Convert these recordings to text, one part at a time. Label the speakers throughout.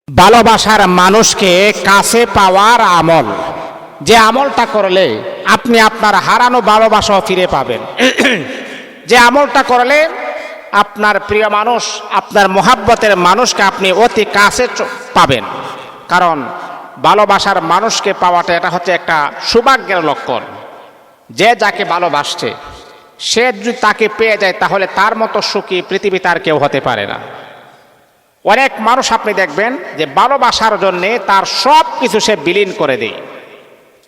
Speaker 1: ভালোবাসার মানুষকে কাছে পাওয়ার আমল, যে আমলটা করলে আপনি আপনার হারানো ভালোবাসাও ফিরে পাবেন। যে আমলটা করলে আপনার প্রিয় মানুষ, আপনার মোহাব্বতের মানুষকে আপনি অতি কাছে পাবেন। কারণ ভালোবাসার মানুষকে পাওয়াটা এটা হচ্ছে একটা সৌভাগ্যের লক্ষণ। যে যাকে ভালোবাসছে সে যদি তাকে পেয়ে যায় তাহলে তার মতো সুখী পৃথিবীতে আর কেউ হতে পারে না। অনেক মানুষ আপনি দেখবেন যে ভালোবাসার জন্যে তার সব কিছু সে বিলীন করে দেয়,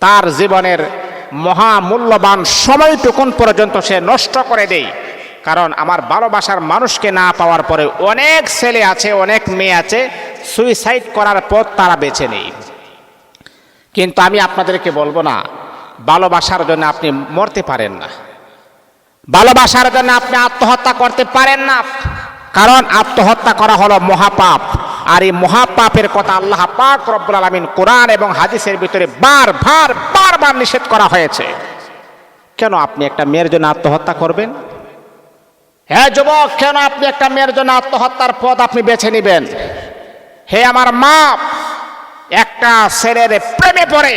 Speaker 1: তার জীবনের মহামূল্যবান সময়টুকুন পর্যন্ত সে নষ্ট করে দেয়। কারণ আমার ভালোবাসার মানুষকে না পাওয়ার পরে অনেক ছেলে আছে, অনেক মেয়ে আছে সুইসাইড করার পথ তারা বেছে নেই। কিন্তু আমি আপনাদেরকে বলবো না, ভালোবাসার জন্য আপনি মরতে পারেন না, ভালোবাসার জন্য আপনি আত্মহত্যা করতে পারেন না। কারণ আত্মহত্যা করা হলো মহাপাপ, আর এই মহাপাপের কথা আল্লাহ পাক রব্বুল আলামিন কোরআন এবং হাদিসের ভিতরে বারবার নিষেধ করা হয়েছে। কেন আপনি একটা মেয়ের জন্য আত্মহত্যা করবেন? হ্যাঁ যুবক, কেন আপনি একটা মেয়ের জন্য আত্মহত্যার পথ আপনি বেছে নেবেন? হে আমার মা, একটা ছেলের প্রেমে পড়ে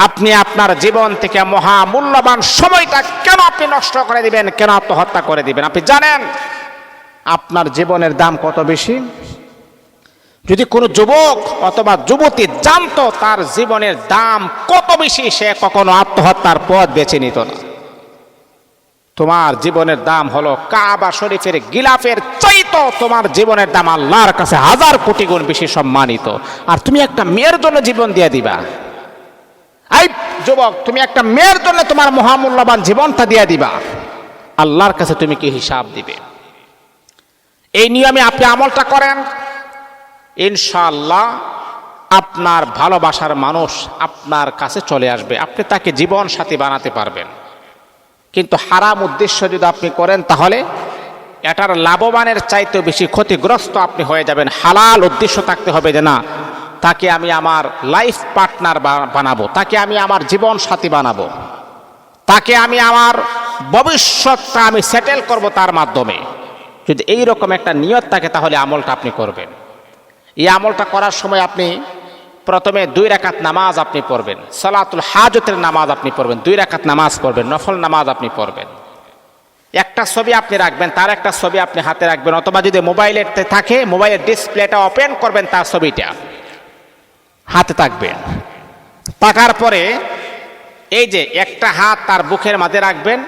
Speaker 1: আপনি আপনার জীবন থেকে মহামূল্যবান সময়টা কেন আপনি নষ্ট করে দিবেন, কেন আত্মহত্যা করে দিবেন? আপনি জানেন আপনার জীবনের দাম কত বেশি? যদি কোনো যুবক অথবা যুবতী জানতো তার জীবনের দাম কত বেশি, সে কখনো আত্মহত্যার পথ বেছে নিত না। তোমার জীবনের দাম হলো কাবা শরীফের গিলাফের চাইতো তোমার জীবনের দাম আল্লাহর কাছে 1000 কোটি গুণ বেশি সম্মানিত। আর তুমি একটা মেয়ের জন্য জীবন দিয়ে দিবা? এই যুবক, তুমি একটা মেয়ের জন্য তোমার মহামূল্যবান জীবনটা দিয়ে দিবা? আল্লাহর কাছে তুমি কি হিসাব দিবে? এই নিয়মে আপনি আমলটা করেন, ইনশাআল্লাহ আপনার ভালোবাসার মানুষ আপনার কাছে চলে আসবে, আপনি তাকে জীবন সাথী বানাতে পারবেন। কিন্তু হারাম উদ্দেশ্য যদি আপনি করেন তাহলে এটার লাভবানের চাইতে বেশি ক্ষতিগ্রস্ত আপনি হয়ে যাবেন। হালাল উদ্দেশ্য থাকতে হবে যে না, তাকে আমি আমার লাইফ পার্টনার বানাবো, তাকে আমি আমার জীবন সাথী বানাবো, তাকে আমি আমার ভবিষ্যৎটা আমি সেটেল করব তার মাধ্যমে। যদি এইরকম একটা নিয়ত থাকে তাহলে আমলটা আপনি করবেন। এই আমলটা করার সময় আপনি প্রথমে 2 রাকাত নামাজ আপনি পড়বেন, সালাতুল হাজতের নামাজ আপনি পড়বেন, 2 রাকাত নামাজ পড়বেন, নফল নামাজ আপনি পড়বেন। একটা ছবি আপনি রাখবেন, তার একটা ছবি আপনি হাতে রাখবেন, অথবা যদি মোবাইলের থাকে মোবাইলের ডিসপ্লেটা ওপেন করবেন, তার ছবিটা হাতে থাকবে। থাকার পরে এই যে একটা হাত তার বুকের মাঝে রাখবেন,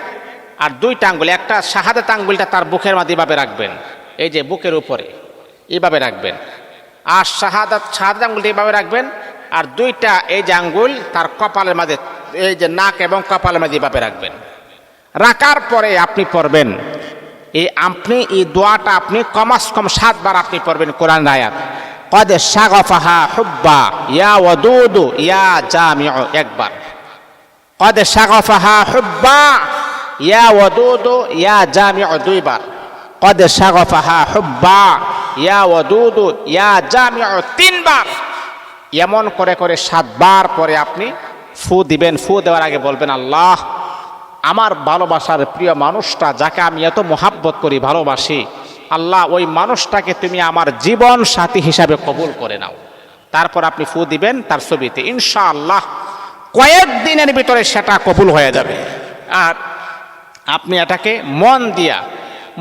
Speaker 1: আর 2টা আঙ্গুল, একটা শাহাদাত আঙ্গুলটা তার বুকের মাঝে এভাবে রাখবেন, এই যে বুকের উপরে এইভাবে রাখবেন, আর শাহাদাত আঙ্গুলটা এইভাবে রাখবেন, আর 2টা এই যে আঙ্গুল তার কপালের মাঝে, এই যে নাক এবং কপালের মাঝে এইভাবে রাখবেন। রাখার পরে আপনি পড়বেন এই দোয়াটা আপনি কমাস কম 7 বার আপনি পড়বেন। কোরআন আয়াত কদ শাগফাহা হুব্বা ইয়া ওয়াদুদু ইয়া জামিউ, একবার। কদ শাগফাহা হুব্বা ইয়া ওয়াদুদু ইয়া জামিউ, 2 বার। কদ শাগফাহা হুব্বা ইয়া ওয়াদুদু ইয়া জামিউ, 3 বার। এমন করে করে 7 বার পরে আপনি ফু দিবেন। ফু দেওয়ার আগে বলবেন, আল্লাহ, আমার ভালোবাসার প্রিয় মানুষটা যাকে আমি এত মোহাব্বত করি, ভালোবাসি, আল্লাহ ওই মানুষটাকে তুমি আমার জীবন সাথী হিসাবে কবুল করে নাও। তারপর আপনি ফু দিবেন তার ছবিতে, ইনশাআল্লাহ কয়েকদিনের ভিতরে সেটা কবুল হয়ে যাবে। আর আপনি এটাকে মন দিয়া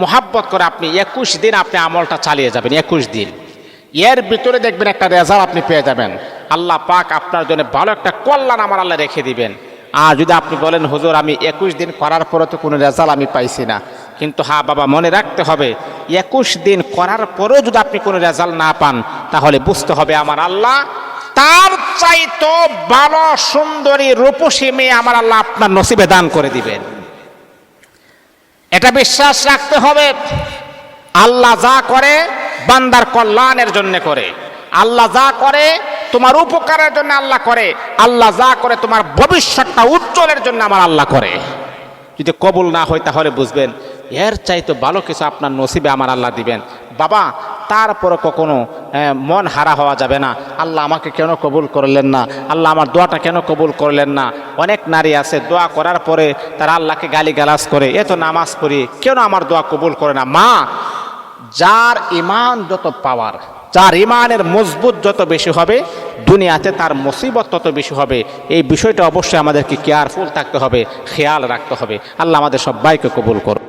Speaker 1: মোহাব্বত করে আপনি 21 দিন আপনি আমলটা চালিয়ে যাবেন। 21 দিন, এর ভিতরে দেখবেন একটা রেজাল্ট আপনি পেয়ে যাবেন। আল্লাহ পাক আপনার জন্য ভালো একটা কল্যাণ আমার আল্লাহ রেখে দিবেন। আর যদি আপনি বলেন হুজুর আমি 21 দিন করার পরে তো কোনো রেজাল্ট আমি পাইছি না, কিন্তু হ্যাঁ বাবা, মনে রাখতে হবে 21 দিন করার পরেও যদি আপনি কোনো রেজাল্ট না পান তাহলে বুঝতে হবে আমার আল্লাহ তার চাইতো ভালো সুন্দরী রূপসী মেয়ে আমার আল্লাহ আপনার নসিবে দান করে দিবেন। এটা বিশ্বাস রাখতে হবে। আল্লাহ যা করে বান্দার কল্যাণের জন্য করে, আল্লাহ যা করে তোমার উপকারের জন্য আল্লাহ করে, আল্লাহ যা করে তোমার ভবিষ্যৎটা উজ্জ্বলের জন্য আমার আল্লাহ করে। যদি কবুল না হয় তাহলে বুঝবেন এর চাইতে ভালো কিছু আপনার নসিবে আমার আল্লাহ দিবেন। বাবা, তারপরে কখনো মন হারা হওয়া যাবে না, আল্লাহ আমাকে কেন কবুল করলেন না, আল্লাহ আমার দোয়াটা কেন কবুল করলেন না। অনেক নারী আছে দোয়া করার পরে তারা আল্লাহকে গালিগালাজ করে, এত নামাজ পড়ি কেন আমার দোয়া কবুল করে না। মা, যার ইমান যত পাওয়ার যার ইমানের মজবুত যত বেশি হবে দুনিয়াতে তার মুসিবত তত বেশি হবে। এই বিষয়টা অবশ্যই আমাদেরকে কেয়ারফুল থাকতে হবে, খেয়াল রাখতে হবে। আল্লাহ আমাদের সবাইকে কবুল করুন।